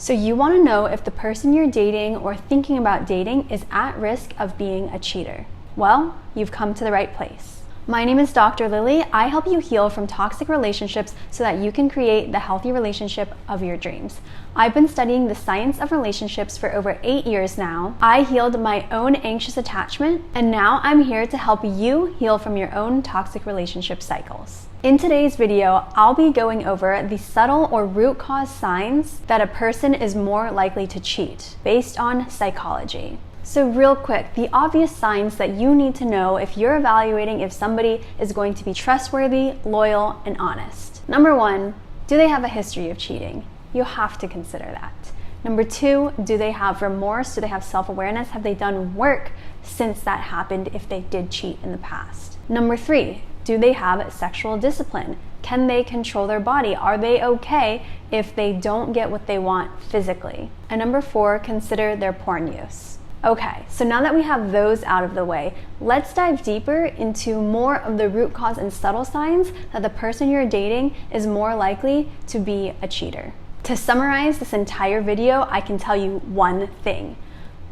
So you want to know if the person you're dating or thinking about dating is at risk of being a cheater. Well, you've come to the right place. My name is Dr. Lilli. I help you heal from toxic relationships so that you can create the healthy relationship of your dreams. I've been studying the science of relationships for over 8 years now. I healed my own anxious attachment, and now I'm here to help you heal from your own toxic relationship cycles. In today's video, I'll be going over the subtle or root cause signs that a person is more likely to cheat based on psychology. So real quick, the obvious signs that you need to know if you're evaluating if somebody is going to be trustworthy, loyal, and honest. Number 1, do they have a history of cheating? You have to consider that. Number 2, do they have remorse? Do they have self-awareness? Have they done work since that happened if they did cheat in the past? Number 3, do they have sexual discipline? Can they control their body? Are they okay if they don't get what they want physically? And number 4, consider their porn use. Okay, so now that we have those out of the way, let's dive deeper into more of the root cause and subtle signs that the person you're dating is more likely to be a cheater. To summarize this entire video, I can tell you one thing.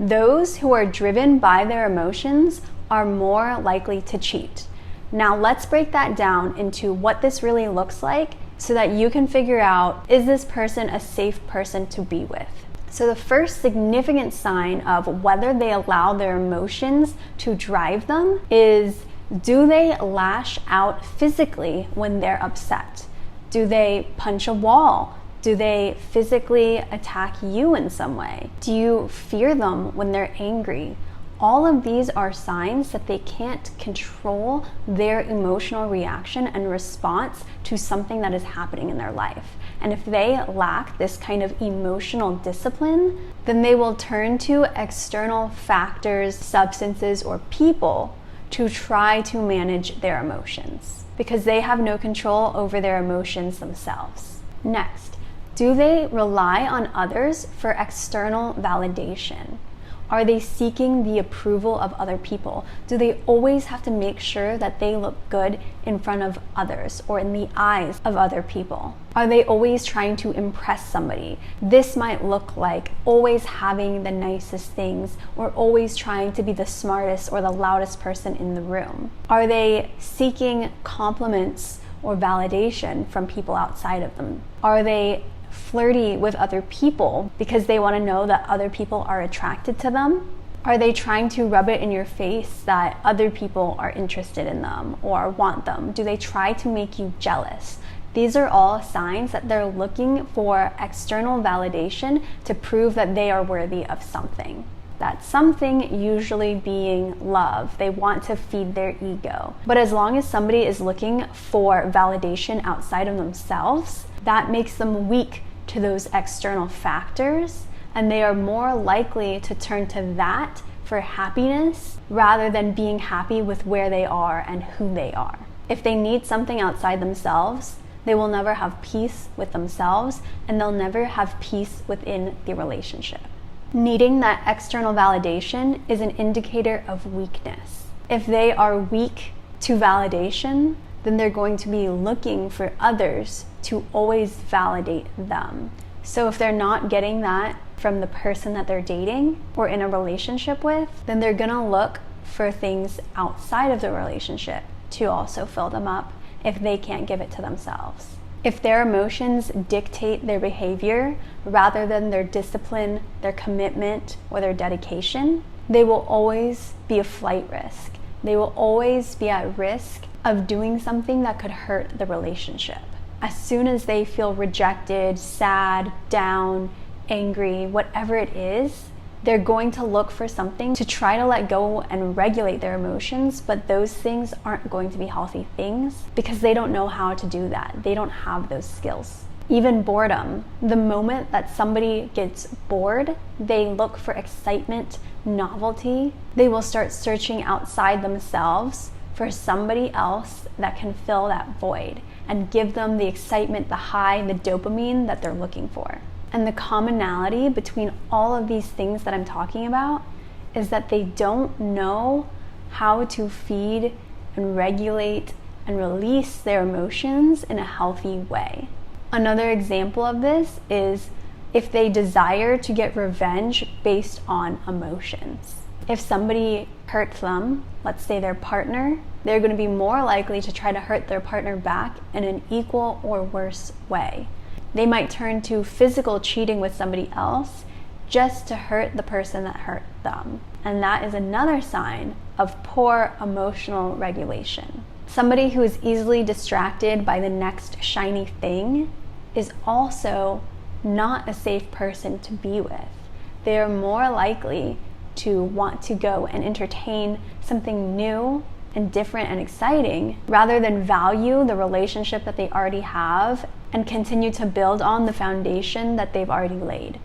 Those who are driven by their emotions are more likely to cheat. Now let's break that down into what this really looks like so that you can figure out, is this person a safe person to be with? So the first significant sign of whether they allow their emotions to drive them is, do they lash out physically when they're upset? Do they punch a wall? Do they physically attack you in some way? Do you fear them when they're angry? All of these are signs that they can't control their emotional reaction and response to something that is happening in their life. And if they lack this kind of emotional discipline, then they will turn to external factors, substances, or people to try to manage their emotions because they have no control over their emotions themselves. Next, do they rely on others for external validation? Are they seeking the approval of other people? Do they always have to make sure that they look good in front of others or in the eyes of other people? Are they always trying to impress somebody? This might look like always having the nicest things or always trying to be the smartest or the loudest person in the room. Are they seeking compliments or validation from people outside of them? Are they flirty with other people because they want to know that other people are attracted to them? Are they trying to rub it in your face that other people are interested in them or want them? Do they try to make you jealous? These are all signs that they're looking for external validation to prove that they are worthy of something. That something usually being love. They want to feed their ego. But as long as somebody is looking for validation outside of themselves, that makes them weak to those external factors, and they are more likely to turn to that for happiness rather than being happy with where they are and who they are. If they need something outside themselves, they will never have peace with themselves, and they'll never have peace within the relationship. Needing that external validation is an indicator of weakness. If they are weak to validation, then they're going to be looking for others to always validate them. So if they're not getting that from the person that they're dating or in a relationship with, then they're gonna look for things outside of the relationship to also fill them up if they can't give it to themselves. If their emotions dictate their behavior rather than their discipline, their commitment, or their dedication, they will always be a flight risk. They will always be at risk of doing something that could hurt the relationship. As soon as they feel rejected, sad, down, angry, whatever it is, they're going to look for something to try to let go and regulate their emotions, but those things aren't going to be healthy things because they don't know how to do that. They don't have those skills. Even boredom. The moment that somebody gets bored, they look for excitement, novelty. They will start searching outside themselves for somebody else that can fill that void and give them the excitement, the high, the dopamine that they're looking for. And the commonality between all of these things that I'm talking about is that they don't know how to feed and regulate and release their emotions in a healthy way. Another example of this is if they desire to get revenge based on emotions. If somebody hurts them, let's say their partner, they're going to be more likely to try to hurt their partner back in an equal or worse way. They might turn to physical cheating with somebody else just to hurt the person that hurt them. And that is another sign of poor emotional regulation. Somebody who is easily distracted by the next shiny thing is also not a safe person to be with. They are more likely to want to go and entertain something new and different and exciting rather than value the relationship that they already have and continue to build on the foundation that they've already laid.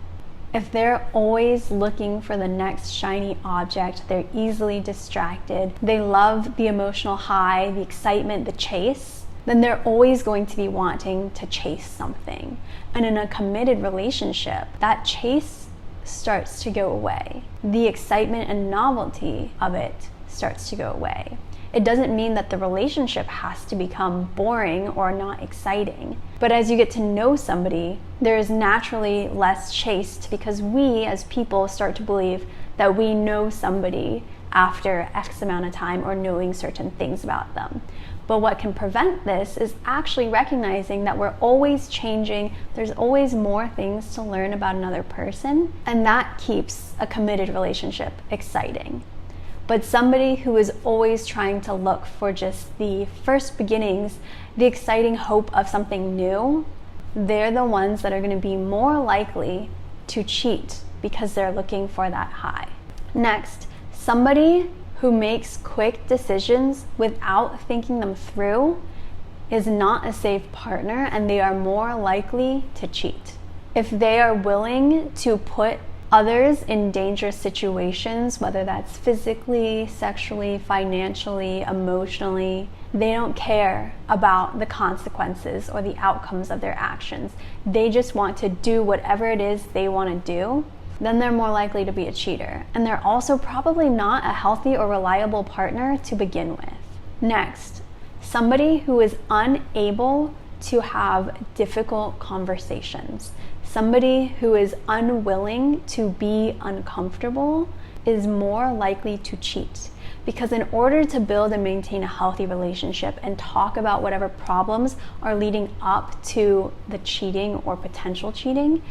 If they're always looking for the next shiny object, they're easily distracted, they love the emotional high, the excitement, the chase, then they're always going to be wanting to chase something. And in a committed relationship, that chase starts to go away. The excitement and novelty of it starts to go away. It doesn't mean that the relationship has to become boring or not exciting. But as you get to know somebody, there is naturally less chase because we as people start to believe that we know somebody after X amount of time or knowing certain things about them. But what can prevent this is actually recognizing that we're always changing. There's always more things to learn about another person, and that keeps a committed relationship exciting. But somebody who is always trying to look for just the first beginnings, the exciting hope of something new, they're the ones that are going to be more likely to cheat because they're looking for that high. Next, somebody who makes quick decisions without thinking them through is not a safe partner, and they are more likely to cheat. If they are willing to put others in dangerous situations, whether that's physically, sexually, financially, emotionally, they don't care about the consequences or the outcomes of their actions. They just want to do whatever it is they want to do, then they're more likely to be a cheater. And they're also probably not a healthy or reliable partner to begin with. Next, somebody who is unable to have difficult conversations. Somebody who is unwilling to be uncomfortable is more likely to cheat. Because in order to build and maintain a healthy relationship and talk about whatever problems are leading up to the cheating or potential cheating,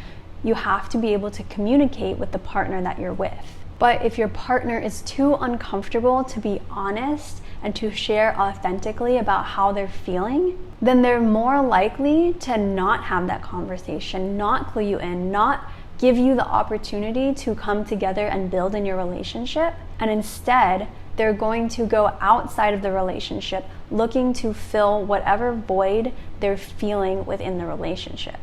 you have to be able to communicate with the partner that you're with. But if your partner is too uncomfortable to be honest and to share authentically about how they're feeling, then they're more likely to not have that conversation, not clue you in, not give you the opportunity to come together and build in your relationship. And instead, they're going to go outside of the relationship looking to fill whatever void they're feeling within the relationship.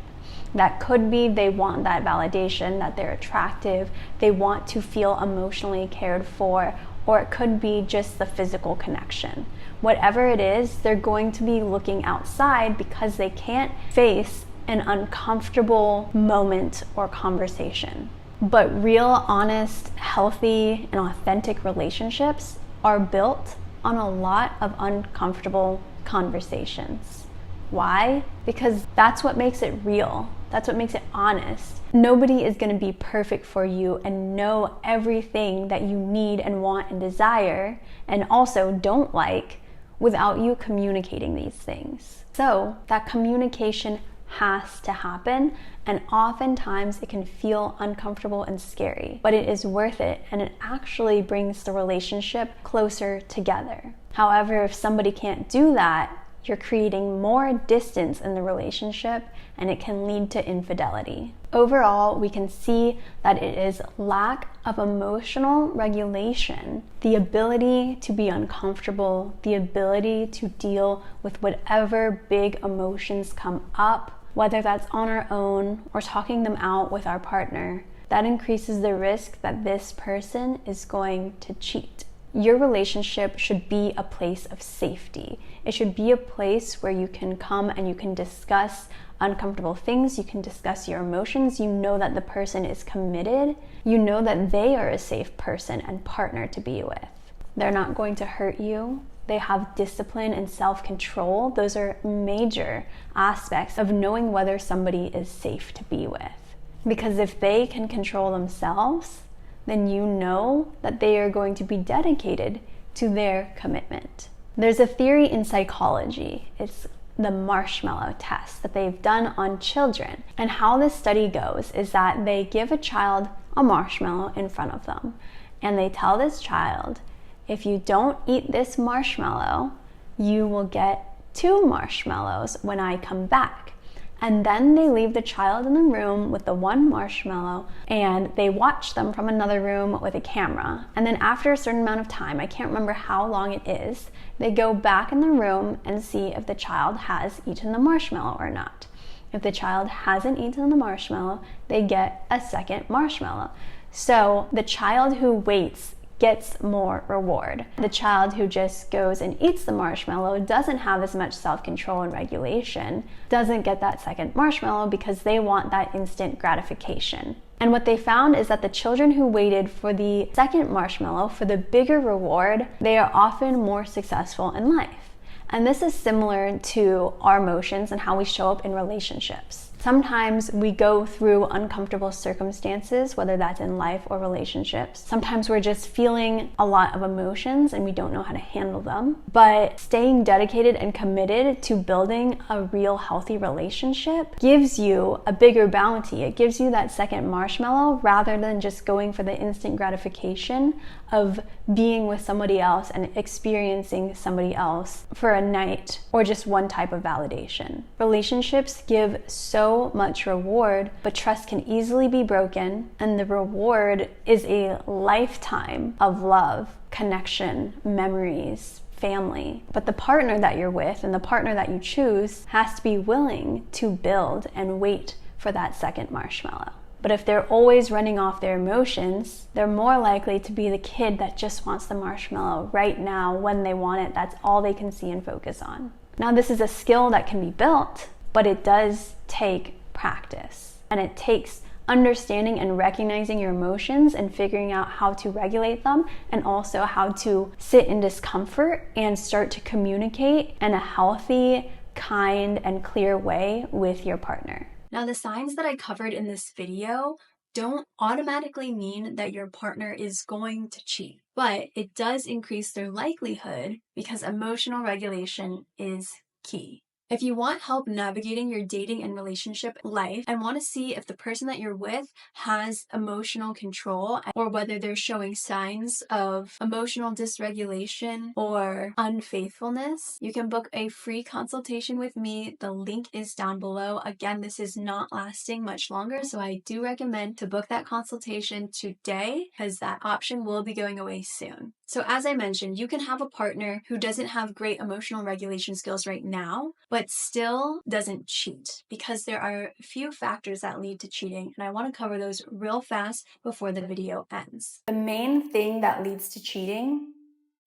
That could be they want that validation, that they're attractive, they want to feel emotionally cared for, or it could be just the physical connection. Whatever it is, they're going to be looking outside because they can't face an uncomfortable moment or conversation. But real, honest, healthy, and authentic relationships are built on a lot of uncomfortable conversations. Why? Because that's what makes it real. That's what makes it honest. Nobody is going to be perfect for you and know everything that you need and want and desire, and also don't like, without you communicating these things. So that communication has to happen, and oftentimes it can feel uncomfortable and scary, but it is worth it, and it actually brings the relationship closer together. However, if somebody can't do that, you're creating more distance in the relationship, and it can lead to infidelity. Overall, we can see that it is lack of emotional regulation, the ability to be uncomfortable, the ability to deal with whatever big emotions come up, whether that's on our own or talking them out with our partner, that increases the risk that this person is going to cheat. Your relationship should be a place of safety. It should be a place where you can come and you can discuss uncomfortable things, you can discuss your emotions, you know that the person is committed, you know that they are a safe person and partner to be with. They're not going to hurt you. They have discipline and self-control. Those are major aspects of knowing whether somebody is safe to be with. Because if they can control themselves, then you know that they are going to be dedicated to their commitment. There's a theory in psychology. It's the marshmallow test that they've done on children. And how this study goes is that they give a child a marshmallow in front of them. And they tell this child, if you don't eat this marshmallow, you will get 2 marshmallows when I come back. And then they leave the child in the room with the 1 marshmallow and they watch them from another room with a camera. And then after a certain amount of time, I can't remember how long it is, they go back in the room and see if the child has eaten the marshmallow or not. If the child hasn't eaten the marshmallow, they get a second marshmallow. So the child who waits gets more reward. The child who just goes and eats the marshmallow doesn't have as much self-control and regulation, doesn't get that second marshmallow because they want that instant gratification. And what they found is that the children who waited for the second marshmallow, for the bigger reward, they are often more successful in life. And this is similar to our emotions and how we show up in relationships. Sometimes we go through uncomfortable circumstances, whether that's in life or relationships. Sometimes we're just feeling a lot of emotions and we don't know how to handle them. But staying dedicated and committed to building a real healthy relationship gives you a bigger bounty. It gives you that second marshmallow rather than just going for the instant gratification of being with somebody else and experiencing somebody else for a night or just one type of validation. Relationships give so much reward, but trust can easily be broken, and the reward is a lifetime of love, connection, memories, family. But the partner that you're with and the partner that you choose has to be willing to build and wait for that second marshmallow. But if they're always running off their emotions, they're more likely to be the kid that just wants the marshmallow right now when they want it. That's all they can see and focus on. Now, this is a skill that can be built, but it does take practice. And it takes understanding and recognizing your emotions and figuring out how to regulate them, and also how to sit in discomfort and start to communicate in a healthy, kind, and clear way with your partner. Now, the signs that I covered in this video don't automatically mean that your partner is going to cheat, but it does increase their likelihood because emotional regulation is key. If you want help navigating your dating and relationship life and want to see if the person that you're with has emotional control or whether they're showing signs of emotional dysregulation or unfaithfulness, you can book a free consultation with me. The link is down below. Again, this is not lasting much longer, so I do recommend to book that consultation today because that option will be going away soon. So as I mentioned, you can have a partner who doesn't have great emotional regulation skills right now, but still doesn't cheat, because there are a few factors that lead to cheating, and I want to cover those real fast before the video ends. The main thing that leads to cheating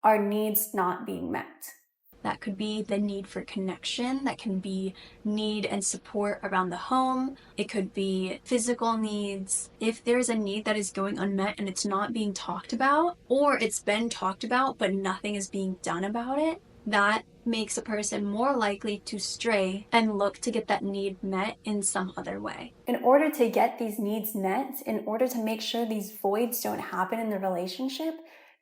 are needs not being met. That could be the need for connection. That can be need and support around the home. It could be physical needs. If there's a need that is going unmet and it's not being talked about, or it's been talked about but nothing is being done about it, that makes a person more likely to stray and look to get that need met in some other way. In order to get these needs met, in order to make sure these voids don't happen in the relationship,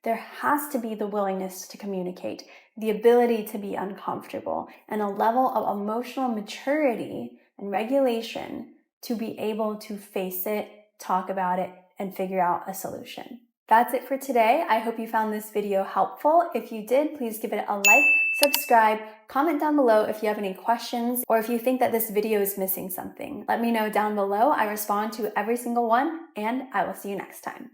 there has to be the willingness to communicate, the ability to be uncomfortable, and a level of emotional maturity and regulation to be able to face it, talk about it, and figure out a solution. That's it for today. I hope you found this video helpful. If you did, please give it a like, subscribe, comment down below if you have any questions, or if you think that this video is missing something. Let me know down below. I respond to every single one, and I will see you next time.